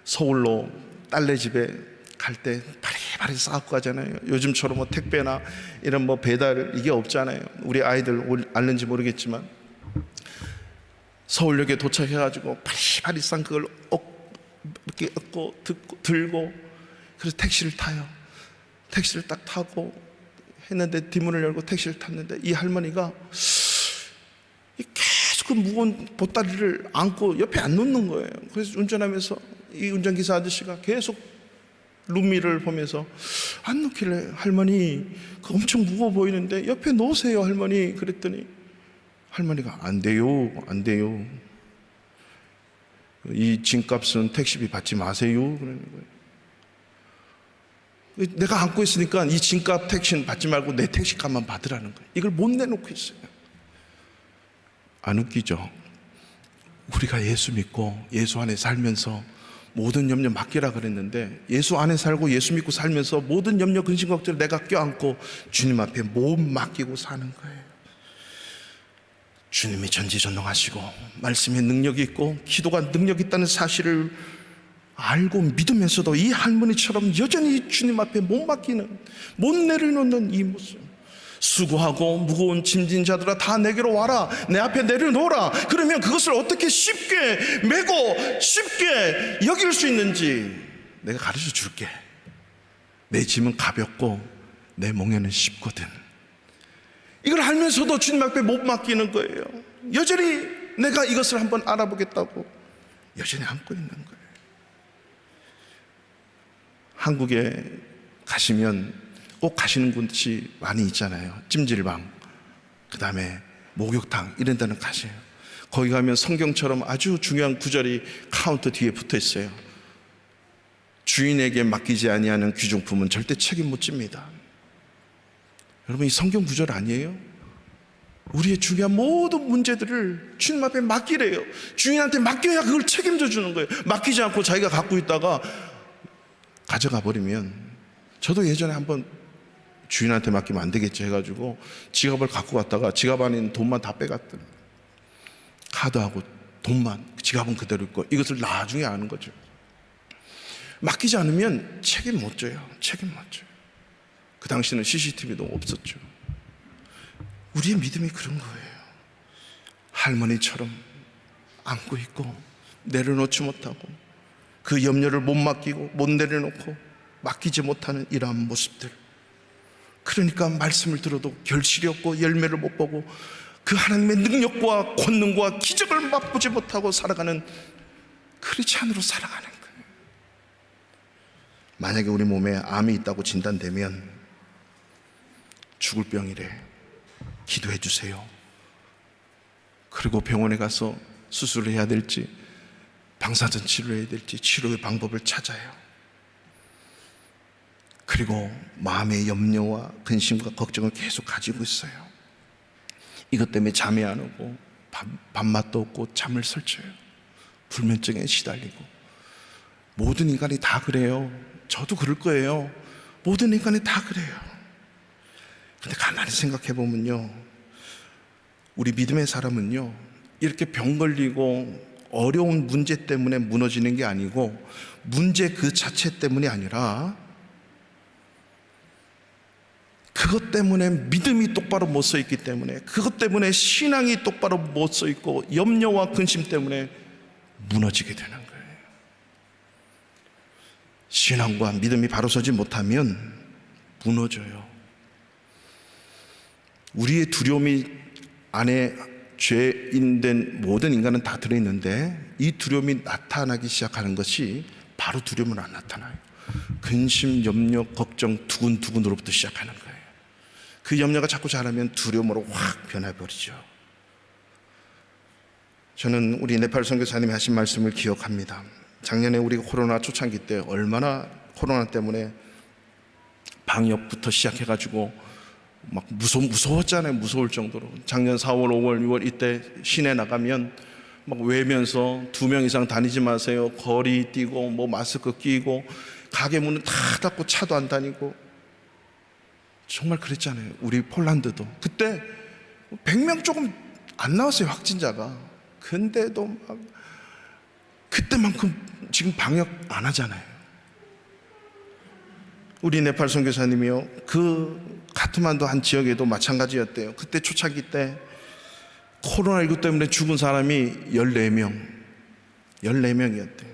서울로 딸네 집에 갈 때 바리바리 싸갖고 가잖아요. 요즘처럼 뭐 택배나 이런 뭐 배달 이게 없잖아요. 우리 아이들 알는지 모르겠지만 서울역에 도착해가지고 바리바리 싼 그걸 이렇게 얻고 들고, 그래서 택시를 타요. 택시를 딱 타고 했는데 뒷문을 열고 택시를 탔는데 이 할머니가 계속 그 무거운 보따리를 안고 옆에 안 놓는 거예요. 그래서 운전하면서 이 운전기사 아저씨가 계속 룸미를 보면서 안 놓길래 할머니 그 엄청 무거워 보이는데 옆에 놓으세요 할머니. 그랬더니 할머니가 안 돼요, 안 돼요. 이 짐값은 택시비 받지 마세요. 그러는 거예요. 내가 안고 있으니까 이 짐값 택시는 받지 말고 내 택시값만 받으라는 거예요. 이걸 못 내놓고 있어요. 안 웃기죠? 우리가 예수 믿고 예수 안에 살면서 모든 염려 맡기라 그랬는데, 예수 안에 살고 예수 믿고 살면서 모든 염려 근심 걱정을 내가 껴안고 주님 앞에 몸 맡기고 사는 거예요. 주님이 전지전능하시고 말씀에 능력이 있고 기도가 능력이 있다는 사실을 알고 믿으면서도 이 할머니처럼 여전히 주님 앞에 못 맡기는, 못 내려놓는 이 모습. 수고하고 무거운 짐진 자들아 다 내게로 와라, 내 앞에 내려놓으라. 그러면 그것을 어떻게 쉽게 메고 쉽게 여길 수 있는지 내가 가르쳐 줄게. 내 짐은 가볍고 내 멍에는 쉽거든. 이걸 알면서도 주님 앞에 못 맡기는 거예요. 여전히 내가 이것을 한번 알아보겠다고 여전히 안고 있는 거예요. 한국에 가시면 꼭 가시는 곳이 많이 있잖아요. 찜질방, 그 다음에 목욕탕, 이런 데는 가세요. 거기 가면 성경처럼 아주 중요한 구절이 카운터 뒤에 붙어 있어요. 주인에게 맡기지 아니하는 귀중품은 절대 책임 못 집니다. 여러분, 이 성경 구절 아니에요? 우리의 중요한 모든 문제들을 주님 앞에 맡기래요. 주인한테 맡겨야 그걸 책임져 주는 거예요. 맡기지 않고 자기가 갖고 있다가 가져가 버리면, 저도 예전에 한번 주인한테 맡기면 안 되겠지 해가지고 지갑을 갖고 갔다가 지갑 안에 있는 돈만 다 빼갔더니, 카드하고 돈만, 지갑은 그대로 있고, 이것을 나중에 아는 거죠. 맡기지 않으면 책임 못 져요. 책임 못 져요. 그 당시는 CCTV도 없었죠. 우리의 믿음이 그런 거예요. 할머니처럼 안고 있고 내려놓지 못하고 그 염려를 못 맡기고 못 내려놓고 맡기지 못하는 이러한 모습들. 그러니까 말씀을 들어도 결실이 없고 열매를 못 보고 그 하나님의 능력과 권능과 기적을 맛보지 못하고 살아가는 크리스찬으로 살아가는 거예요. 만약에 우리 몸에 암이 있다고 진단되면 죽을 병이래, 기도해 주세요. 그리고 병원에 가서 수술을 해야 될지 방사선 치료해야 될지 치료의 방법을 찾아요. 그리고 마음의 염려와 근심과 걱정을 계속 가지고 있어요. 이것 때문에 잠이 안 오고 밥맛도 없고 잠을 설쳐요. 불면증에 시달리고. 모든 인간이 다 그래요. 저도 그럴 거예요. 모든 인간이 다 그래요. 근데 가만히 생각해 보면요, 우리 믿음의 사람은요, 이렇게 병 걸리고 어려운 문제 때문에 무너지는 게 아니고, 문제 그 자체 때문이 아니라 그것 때문에 믿음이 똑바로 못 서 있기 때문에, 그것 때문에 신앙이 똑바로 못 서 있고 염려와 근심 때문에 무너지게 되는 거예요. 신앙과 믿음이 바로 서지 못하면 무너져요. 우리의 두려움이 안에 죄인된 모든 인간은 다 들어있는데, 이 두려움이 나타나기 시작하는 것이 바로 두려움은 안 나타나요. 근심, 염려, 걱정, 두근두근으로부터 시작하는 거예요. 그 염려가 자꾸 자라면 두려움으로 확 변해버리죠. 저는 우리 네팔 선교사님이 하신 말씀을 기억합니다. 작년에 우리가 코로나 초창기 때 얼마나 코로나 때문에 방역부터 시작해가지고 막 무서웠잖아요. 무서울 정도로. 작년 4월, 5월, 6월 이때 시내 나가면 막 외면서 2명 이상 다니지 마세요. 거리 뛰고 뭐 마스크 끼고 가게 문은 다 닫고 차도 안 다니고 정말 그랬잖아요. 우리 폴란드도 그때 100명 조금 안 나왔어요, 확진자가. 근데도 막 그때만큼 지금 방역 안 하잖아요. 우리 네팔 선교사님이요, 그 카트만두 한 지역에도 마찬가지였대요. 그때 초창기 때 코로나19 때문에 죽은 사람이 14명이었대요.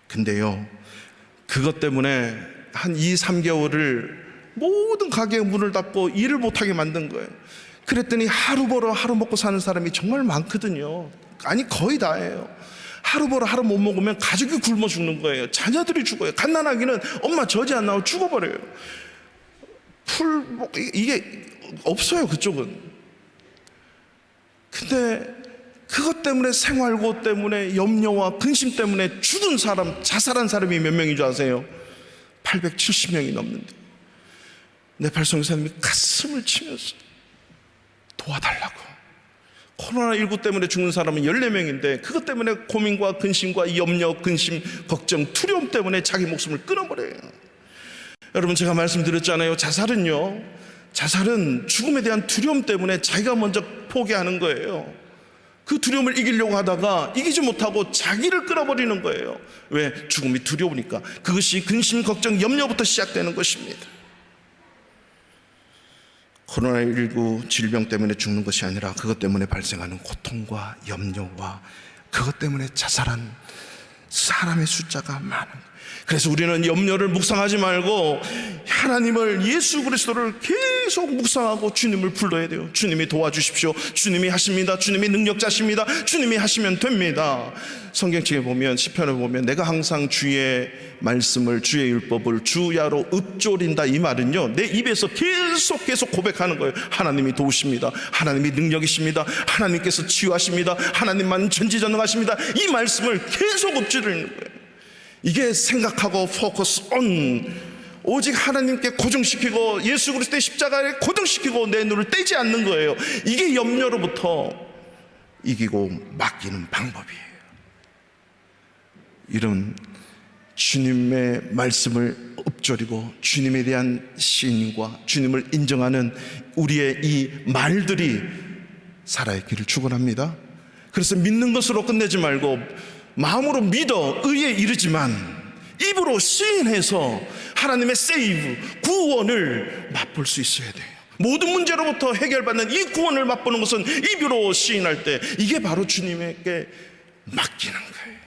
근데요, 그것 때문에 한 2, 3개월을 모든 가게의 문을 닫고 일을 못하게 만든 거예요. 그랬더니 하루 벌어 하루 먹고 사는 사람이 정말 많거든요. 아니 거의 다예요. 하루 벌어 하루 못 먹으면 가족이 굶어 죽는 거예요. 자녀들이 죽어요. 갓난아기는 엄마 젖이 안 나오고 죽어버려요. 이게 없어요. 그쪽은. 근데 그것 때문에, 생활고 때문에, 염려와 근심 때문에 죽은 사람, 자살한 사람이 몇 명인 줄 아세요? 870명이 넘는데 네팔 선교사님이 가슴을 치면서 도와달라고. 코로나19 때문에 죽는 사람은 14명인데 그것 때문에 고민과 근심과 염려, 근심, 걱정, 두려움 때문에 자기 목숨을 끊어버려요. 여러분, 제가 말씀드렸잖아요. 자살은 죽음에 대한 두려움 때문에 자기가 먼저 포기하는 거예요. 그 두려움을 이기려고 하다가 이기지 못하고 자기를 끊어버리는 거예요. 왜? 죽음이 두려우니까. 그것이 근심, 걱정, 염려부터 시작되는 것입니다. 코로나19 질병 때문에 죽는 것이 아니라 그것 때문에 발생하는 고통과 염려와 그것 때문에 자살한 사람의 숫자가 많은 거예요. 그래서 우리는 염려를 묵상하지 말고 하나님을, 예수 그리스도를 계속 묵상하고 주님을 불러야 돼요. 주님이 도와주십시오. 주님이 하십니다. 주님이 능력자십니다. 주님이 하시면 됩니다. 성경책에 보면, 시편에 보면 내가 항상 주의 말씀을, 주의 율법을 주야로 읊조린다, 이 말은요, 내 입에서 계속 고백하는 거예요. 하나님이 도우십니다. 하나님이 능력이십니다. 하나님께서 치유하십니다. 하나님만 전지전능하십니다. 이 말씀을 계속 읊조리는 거예요. 이게 생각하고 포커스 온, 오직 하나님께 고정시키고 예수 그리스도의 십자가에 고정시키고 내 눈을 떼지 않는 거예요. 이게 염려로부터 이기고 맡기는 방법이에요. 이런 주님의 말씀을 읊조리고 주님에 대한 신과 주님을 인정하는 우리의 이 말들이 살아있기를 축원합니다. 그래서 믿는 것으로 끝내지 말고 마음으로 믿어 의에 이르지만 입으로 시인해서 하나님의 세이브, 구원을 맛볼 수 있어야 돼요. 모든 문제로부터 해결받는 이 구원을 맛보는 것은 입으로 시인할 때, 이게 바로 주님에게 맡기는 거예요.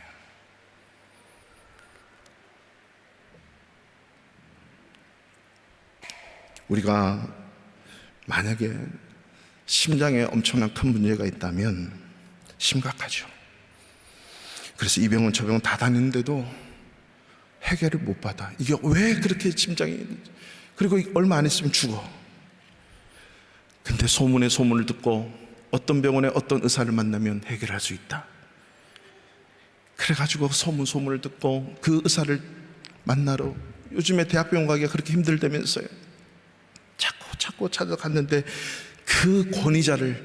우리가 만약에 심장에 엄청난 큰 문제가 있다면 심각하죠. 그래서 이 병원 저 병원 다 다니는데도 해결을 못 받아. 이게 왜 그렇게 심장이 있는지. 그리고 얼마 안 있으면 죽어. 근데 소문에 소문을 듣고 어떤 병원에 어떤 의사를 만나면 해결할 수 있다. 그래가지고 소문을 듣고 그 의사를 만나러, 요즘에 대학병원 가기가 그렇게 힘들다면서요. 자꾸 찾아갔는데 그 권위자를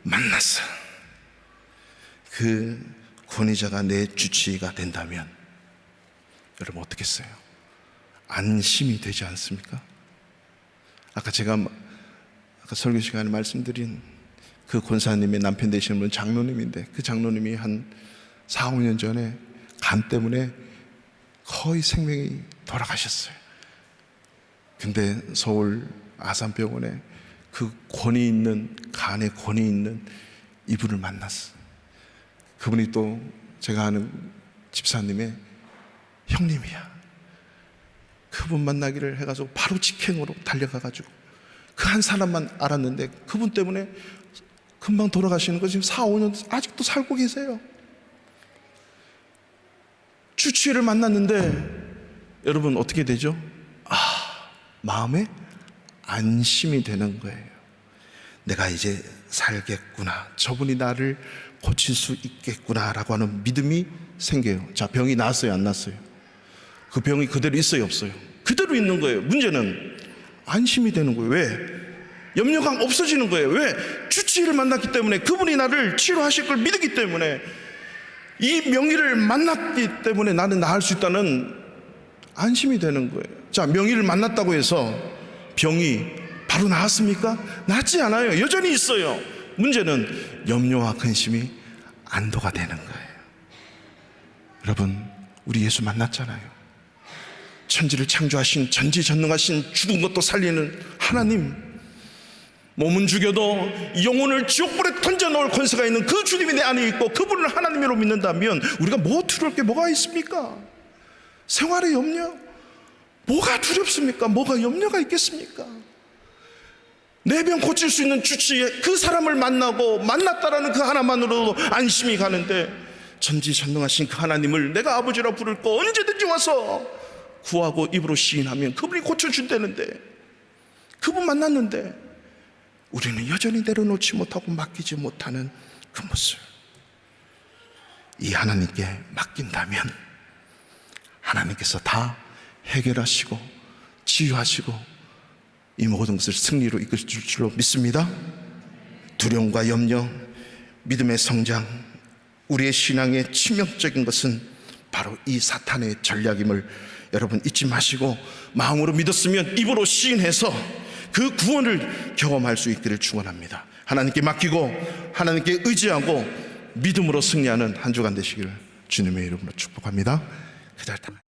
만났어. 그 권위자가 내 주치의가 된다면 여러분 어떻겠어요? 안심이 되지 않습니까? 아까 설교 시간에 말씀드린 그 권사님의 남편 되시는 분은 장로님인데, 그 장로님이 한 4, 5년 전에 간 때문에 거의 생명이 돌아가셨어요. 근데 서울 아산병원에 그 권위 있는, 간에 권위 있는 이분을 만났어. 그분이 또 제가 아는 집사님의 형님이야. 그분 만나기를 해가지고 바로 직행으로 달려가가지고 그 한 사람만 알았는데 그분 때문에 금방 돌아가시는 거 지금 4, 5년 아직도 살고 계세요. 주치의를 만났는데 여러분 어떻게 되죠? 마음에 안심이 되는 거예요. 내가 이제 살겠구나, 저분이 나를 고칠 수 있겠구나 라고 하는 믿음이 생겨요. 자, 병이 나았어요, 안 나았어요? 그 병이 그대로 있어요, 없어요? 그대로 있는 거예요. 문제는 안심이 되는 거예요. 왜? 염려가 없어지는 거예요. 왜? 주치의를 만났기 때문에, 그분이 나를 치료하실 걸 믿었기 때문에, 이 명의를 만났기 때문에 나는 나을 수 있다는 안심이 되는 거예요. 자, 명의를 만났다고 해서 병이 바로 나았습니까? 낫지 않아요. 여전히 있어요. 문제는 염려와 근심이 안도가 되는 거예요. 여러분, 우리 예수 만났잖아요. 천지를 창조하신, 전지전능하신, 죽은 것도 살리는 하나님, 몸은 죽여도 영혼을 지옥불에 던져놓을 권세가 있는 그 주님이 내 안에 있고 그분을 하나님으로 믿는다면 우리가 뭐 두려울 게 뭐가 있습니까? 생활의 염려? 뭐가 두렵습니까? 뭐가 염려가 있겠습니까? 내 병 고칠 수 있는 주치의 그 사람을 만났다라는 그 하나만으로도 안심이 가는데, 전지전능하신 그 하나님을 내가 아버지라 부를 거 언제든지 와서 구하고 입으로 시인하면 그분이 고쳐준다는데, 그분 만났는데 우리는 여전히 내려놓지 못하고 맡기지 못하는 그 모습, 이 하나님께 맡긴다면 하나님께서 다 해결하시고 치유하시고 이 모든 것을 승리로 이끌 줄로 믿습니다. 두려움과 염려, 믿음의 성장, 우리의 신앙의 치명적인 것은 바로 이 사탄의 전략임을 여러분 잊지 마시고 마음으로 믿었으면 입으로 시인해서 그 구원을 경험할 수 있기를 축원합니다. 하나님께 맡기고 하나님께 의지하고 믿음으로 승리하는 한 주간 되시기를 주님의 이름으로 축복합니다. 그 자리에